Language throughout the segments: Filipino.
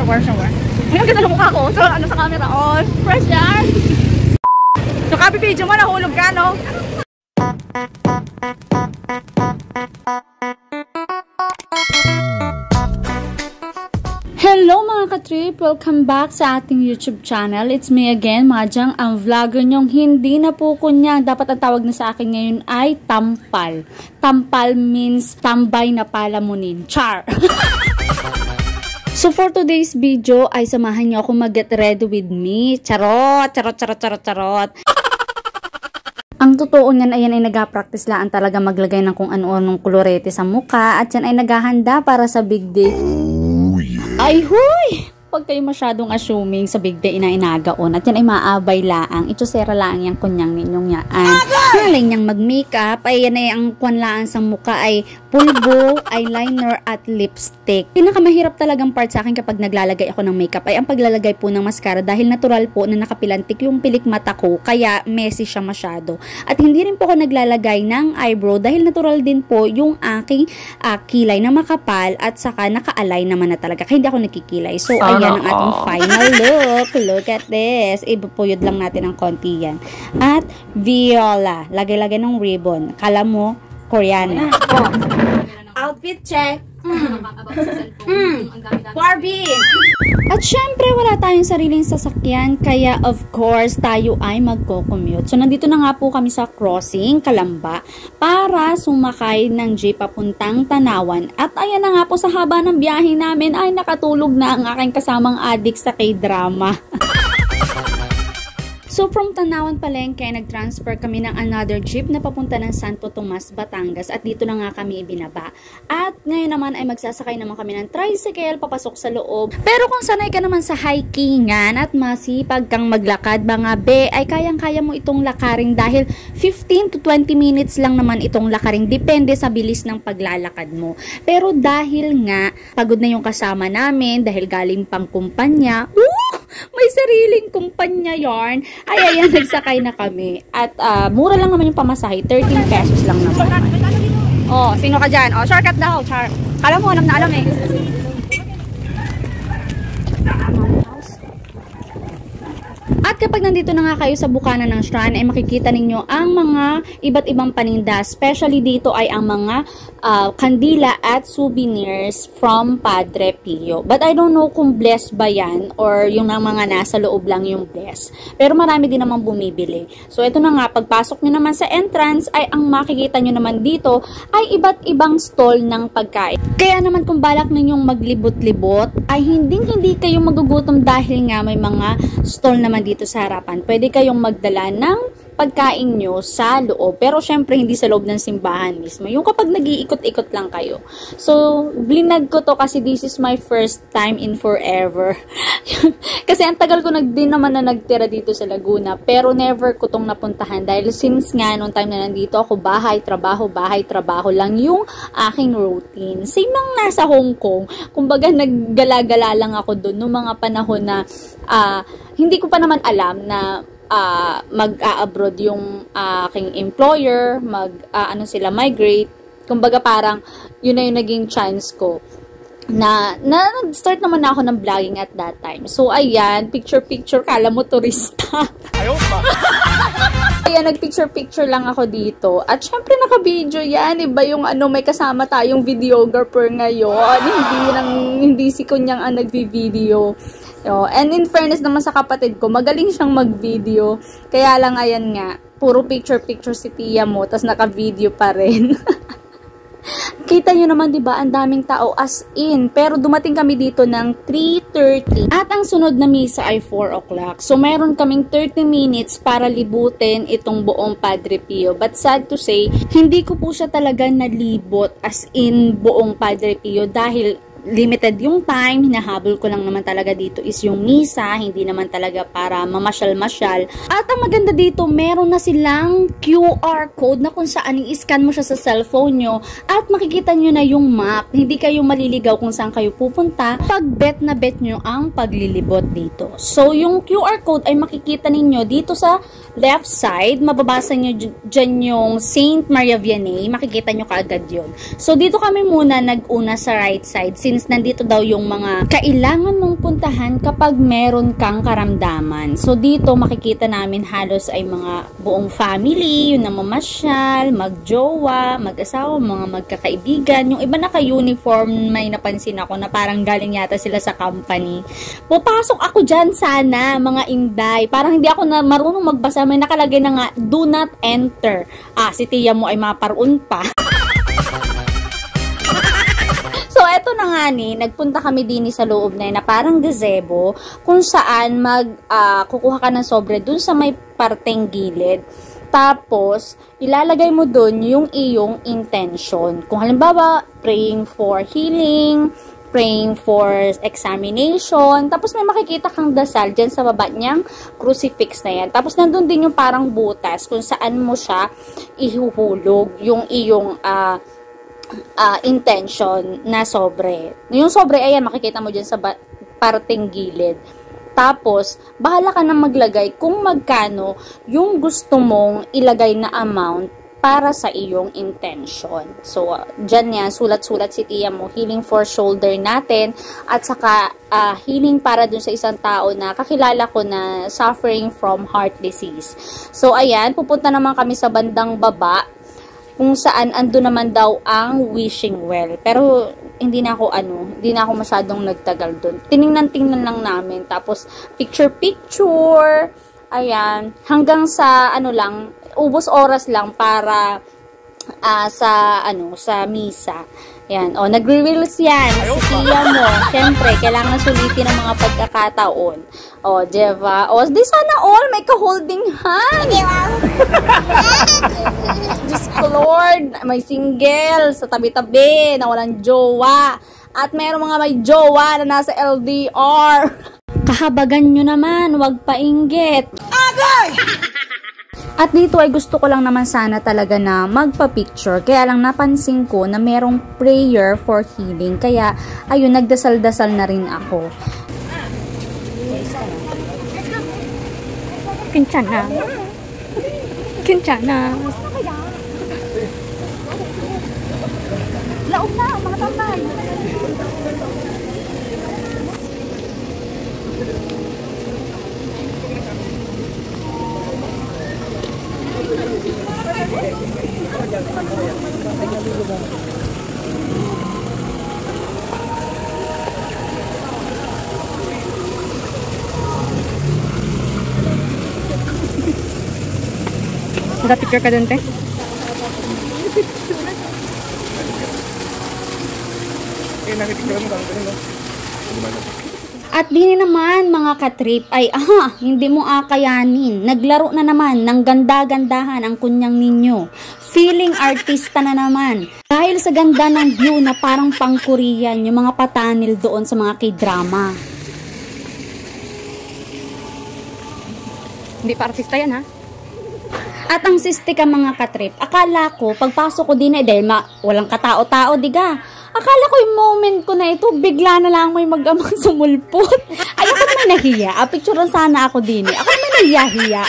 shower. Ang ganda ng mukha ko. So, ano sa camera? Oh, fresh yan. So, copy video mo, nahulog ka, no? Hello mga ka-trip! Welcome back sa ating YouTube channel. It's me again, Majang, ang vlogger nyong hindi na po kunyang. Dapat ang tawag na sa akin ngayon ay tampal. Tampal means tambay na palamunin. Char! So for today's video ay samahan niyo ako mag-get ready with me. Charot! Charot! Charot! Charot! Charot! Ang totoo niyan, ayan ay nag-practice laan talaga maglagay ng kung ano-anong kolorete sa mukha at yan ay naghahanda para sa big day. Ay, huy! Huwag kayo masyadong assuming sa big day na inagaon. At yan ay maabay laang. Itusera laang yung kunyang ninyong yaan. Halay niyang mag-makeup. Ay yan ay ang kwanlaan sa mukha ay pulbo, eyeliner, at lipstick. Pinakamahirap talagang part sa akin kapag naglalagay ako ng makeup ay ang paglalagay po ng mascara dahil natural po na nakapilantik yung pilik mata ko. Kaya messy siya masyado. At hindi rin po ako naglalagay ng eyebrow dahil natural din po yung aking kilay na makapal at saka naka-align naman na talaga. Kaya hindi ako nakikilay. So, ayan ang ating final look. Look at this. Ipupuyod lang natin ng konti yan. At viola. Lagay-lagay ng ribbon. Kala mo, Koreana. Oh. Outfit check. Barbie! At syempre, wala tayong sariling sasakyan. Kaya, of course, tayo ay magko-commute. So, nandito na nga po kami sa crossing, Kalamba, para sumakay ng jeep papuntang Tanawan. At ayan na nga po, sa haba ng biyahe namin, ay nakatulog na ang aking kasamang adik sa K-drama. So, from Tanawan Palengke, nag-transfer kami ng another jeep na papunta ng Santo Tomas, Batangas at dito na nga kami ibinaba. At ngayon naman ay magsasakay naman kami ng tricycle papasok sa loob. Pero kung sanay ka naman sa hikingan at masipag kang maglakad, mga be, ay kayang-kaya mo itong lakaring dahil 15 to 20 minutes lang naman itong lakaring. Depende sa bilis ng paglalakad mo. Pero dahil nga, pagod na yung kasama namin dahil galing pang kumpanya, may sariling kumpanya yarn. Ay, ayan, nagsakay na kami. At mura lang naman yung pamasahe. 13 pesos lang naman. Oh, sino ka dyan? Oh, shortcut daw. Char. Kala mo, alam na alam eh. At kapag nandito na nga kayo sa bukana ng shrine, ay makikita ninyo ang mga iba't ibang paninda. Especially dito ay ang mga kandila at souvenirs from Padre Pio. But I don't know kung blessed ba yan or yung mga nasa loob lang yung blessed. Pero marami din naman bumibili. So ito na nga, pagpasok nyo naman sa entrance ay ang makikita nyo naman dito ay iba't ibang stall ng pagkain. Kaya naman kung balak ninyong maglibot-libot ay hindi kayo magugutom dahil nga may mga stall naman dito sa harapan. Pwede kayong magdala ng pagkain nyo sa loob. Pero syempre, hindi sa loob ng simbahan mismo. Yung kapag nag-iikot-ikot lang kayo. So, blinag ko to kasi this is my first time in forever. Kasi ang tagal ko din naman na nagtira dito sa Laguna. Pero never ko tong napuntahan. Dahil since nga, nung time na nandito ako, bahay, trabaho lang yung aking routine. Same lang nasa Hong Kong. Kumbaga, naggala-gala lang ako doon noong mga panahon na hindi ko pa naman alam na mag-a-abroad yung aking employer, migrate. Kumbaga parang yun na yung naging chance ko na nag-start naman na ako ng vlogging at that time. So ayan, picture kala mo turista. Ayaw pa. Ayan, nag-picture lang ako dito. At syempre naka-video yan. Iba yung may kasama tayong videographer ngayon. Hindi si kunyang ang nagvi-video. And in fairness naman sa kapatid ko, magaling siyang mag-video. Kaya lang, ayan nga, puro picture si tiya mo, tas naka-video pa rin. Kita nyo naman, diba, ang daming tao as in. Pero dumating kami dito ng 3:30. At ang sunod na misa ay 4 o'clock. So, meron kaming 30 minutes para libutin itong buong Padre Pio. But sad to say, hindi ko po siya talaga nalibot as in buong Padre Pio dahil limited yung time, hinahabol ko lang naman talaga dito is yung misa, hindi naman talaga para mamasyal-masyal. At ang maganda dito, meron na silang QR code na kung saan i-scan mo siya sa cellphone nyo at makikita nyo na yung map. Hindi kayo maliligaw kung saan kayo pupunta pag bet na bet nyo ang paglilibot dito. So, yung QR code ay makikita ninyo dito sa left side, mababasa nyo dyan yung Saint Maria Vianney, makikita nyo kaagad yun. So, dito kami muna nag-una sa right side. since nandito daw yung mga kailangan mong puntahan kapag meron kang karamdaman. So dito makikita namin halos ay mga buong family, yung namamasyal, magjowa, mag-asawa, mga magkakaibigan. Yung iba naka-uniform, may napansin ako na parang galing yata sila sa company. Pupasok ako dyan sana, mga inday. Parang hindi ako na marunong magbasa, may nakalagay na nga, do not enter. Si tiya mo ay maparoon pa. So, eto na nga nagpunta kami din sa loob na parang gazebo, kung saan kukuha ka ng sobre dun sa may parteng gilid. Tapos, ilalagay mo dun yung iyong intention. Kung halimbawa, praying for healing, praying for examination. Tapos may makikita kang dasal dyan sa baba niyang crucifix na yan. Tapos nandun din yung parang butas kung saan mo siya ihuhulog yung iyong intention na sobre. Yung sobre, ayan, makikita mo dyan sa parteng gilid. Tapos, bahala ka na maglagay kung magkano yung gusto mong ilagay na amount para sa iyong intention. So, dyan yan, sulat-sulat si tiya mo, healing for shoulder natin, at saka healing para dun sa isang tao na kakilala ko na suffering from heart disease. So, ayan, pupunta naman kami sa bandang baba, kung saan ando naman daw ang wishing well. Pero hindi na ako masyadong nagtagal doon. Tiningnan lang namin. Tapos picture, ayan, hanggang sa ubos oras lang para sa misa. Yan, nagre-reels yan. Si tiya mo, syempre, kailangan sulitin ang mga pagkakataon. Diba? Di sana all may ka-holding hands. Diyos ko Lord, may single sa tabi-tabi na walang jowa. At mayroong mga may jowa na nasa LDR. Kahabagan nyo naman, wag painggit. Agay! At dito ay gusto ko lang naman sana talaga na magpa-picture. Kaya lang napansin ko na merong prayer for healing. Kaya, ayun, nagdasal-dasal na rin ako. Kinchana. Kinchana. Laog na, mga tambay. Naka-picture ka dun, te? At din naman mga katrip ay hindi mo akayanin. Naglaro na naman ng ganda-gandahan ang kunyang ninyo. Feeling artista na naman. Dahil sa ganda ng view na parang pang-Korean yung mga patanil doon sa mga K-drama. Hindi pa artista yan, ha? At ang sistika mga katrip, akala ko, pagpasok ko din dahil walang katao-tao, diga. Akala ko yung moment ko na ito, bigla na lang may mag-amang sumulpot. Ayoko naman nahiya. Picturean sana ako din. Ako naman nahiya-hiya.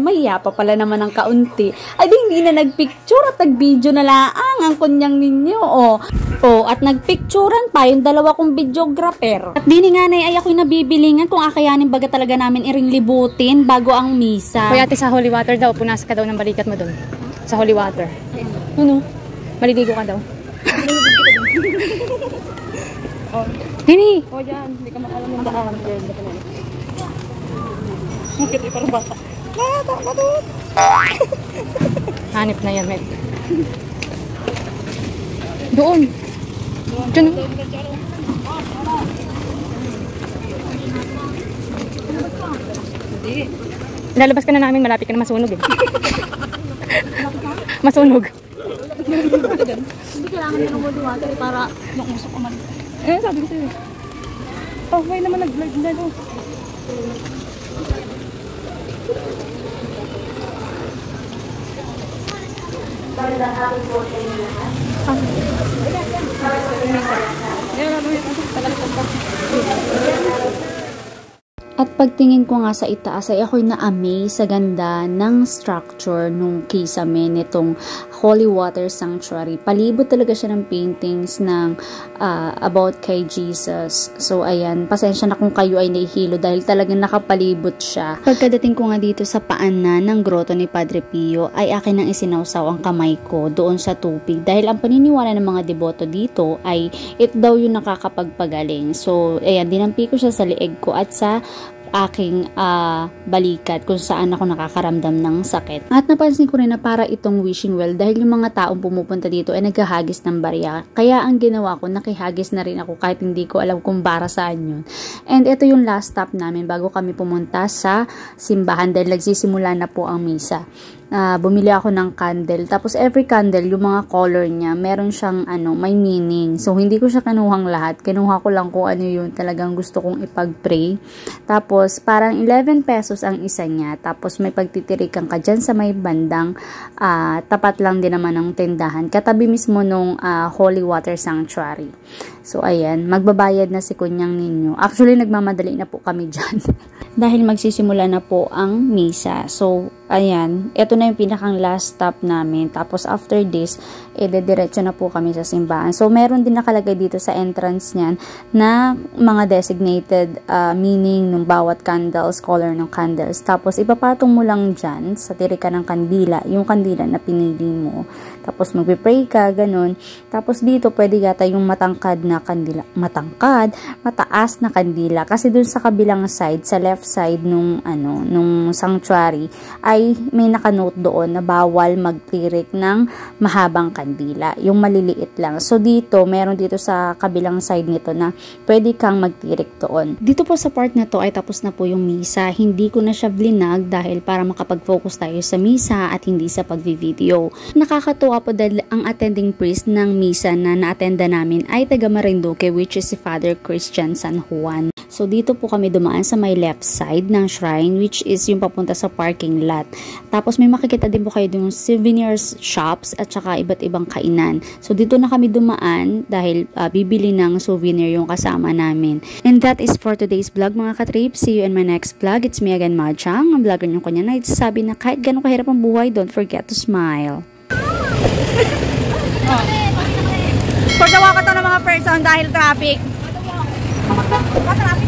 Mahiya pa pala naman ng kaunti. Ay di hindi na nagpicture at nag-video na lang ang kunyang ninyo. At nagpicturean pa yung dalawa kong videographer. At dini nga na ay ako'y nabibilingan kung akayanin baga talaga namin iring libutin bago ang misa. Kuya ate, sa holy water daw, punas ka daw ng balikat mo doon. Sa holy water. Ano? Maliligo ka daw. Hini! Yan, hindi ka makalam ng daan. Bakit parang bata? Bata, matut! Hanip na yan, Med. Doon! Diyan! Lalabas ka na namin, malapit ka na masunog eh. Masunog. Hindi kailangan nyo ng holy water para makusok ka man. Sabi ko sa'yo. May naman nag-vlog na doon. At pagtingin ko nga sa itaas ay ako'y na-amaze sa ganda ng structure nung kisame nitong Holy Water Sanctuary. Palibot talaga siya ng paintings ng about kay Jesus. So, ayan, pasensya na kung kayo ay nahihilo dahil talagang nakapalibot siya. Pagkadating ko nga dito sa paanan ng grotto ni Padre Pio, ay akin nang isinawsaw ang kamay ko doon sa tubig dahil ang paniniwala ng mga deboto dito ay ito daw yung nakakapagpagaling. So, ayan, dinampi ko siya sa leeg ko at sa aking balikat kung saan ako nakakaramdam ng sakit. At napansin ko rin na para itong wishing well dahil yung mga taong pumupunta dito ay naghahagis ng barya. Kaya ang ginawa ko, nakihagis na rin ako kahit hindi ko alam kung para saan yun. And ito yung last stop namin bago kami pumunta sa simbahan dahil nagsisimula na po ang misa. Bumili ako ng candle. Tapos every candle, yung mga color niya, meron siyang may meaning. So hindi ko siya kinuhang lahat. Kinuha ko lang kung ano yung talagang gusto kong ipag-pray. Tapos parang 11 pesos ang isa niya. Tapos may pagtitirikan ka dyan sa may bandang tapat lang din naman ng tindahan. Katabi mismo nung Holy Water Sanctuary. So ayan, magbabayad na si Kunyang Ninyo. Actually nagmamadali na po kami dyan. Dahil magsisimula na po ang misa. So ayan, ito na yung pinakang last stop namin. Tapos after this, diretso na po kami sa simbahan. So meron din nakalagay dito sa entrance niyan na mga designated meaning ng bawat candles, color ng candles. Tapos ipapatong mo lang dyan sa tirikan ng kandila, yung kandila na pinili mo. Tapos magpipray ka, ganun. Tapos dito pwede yata yung matangkad na kandila. Mataas na kandila. Kasi dun sa kabilang side, sa left side nung sanctuary, ay may nakanote doon na bawal magtirik ng mahabang kandila. Yung maliliit lang. So dito, meron dito sa kabilang side nito na pwede kang magtirik doon. Dito po sa part na to ay tapos na po yung misa. Hindi ko na siya vlinag dahil para makapag-focus tayo sa misa at hindi sa pag-video. Nakakatuwa po dahil ang attending priest ng misa na na-attenda namin ay taga Marinduque, which is si Father Christian San Juan. So dito po kami dumaan sa may left side ng shrine, which is yung papunta sa parking lot. Tapos may makikita din po kayo yung souvenirs shops at saka iba't ibang kainan. So dito na kami dumaan dahil bibili ng souvenir yung kasama namin. And that is for today's vlog mga katrip. See you in my next vlog. It's me again, Machang, ang vlogger nyo kanya na sabi na kahit ganun kahirap ang buhay, don't forget to smile. Pagdawa ka to ng mga person dahil traffic. Traffic.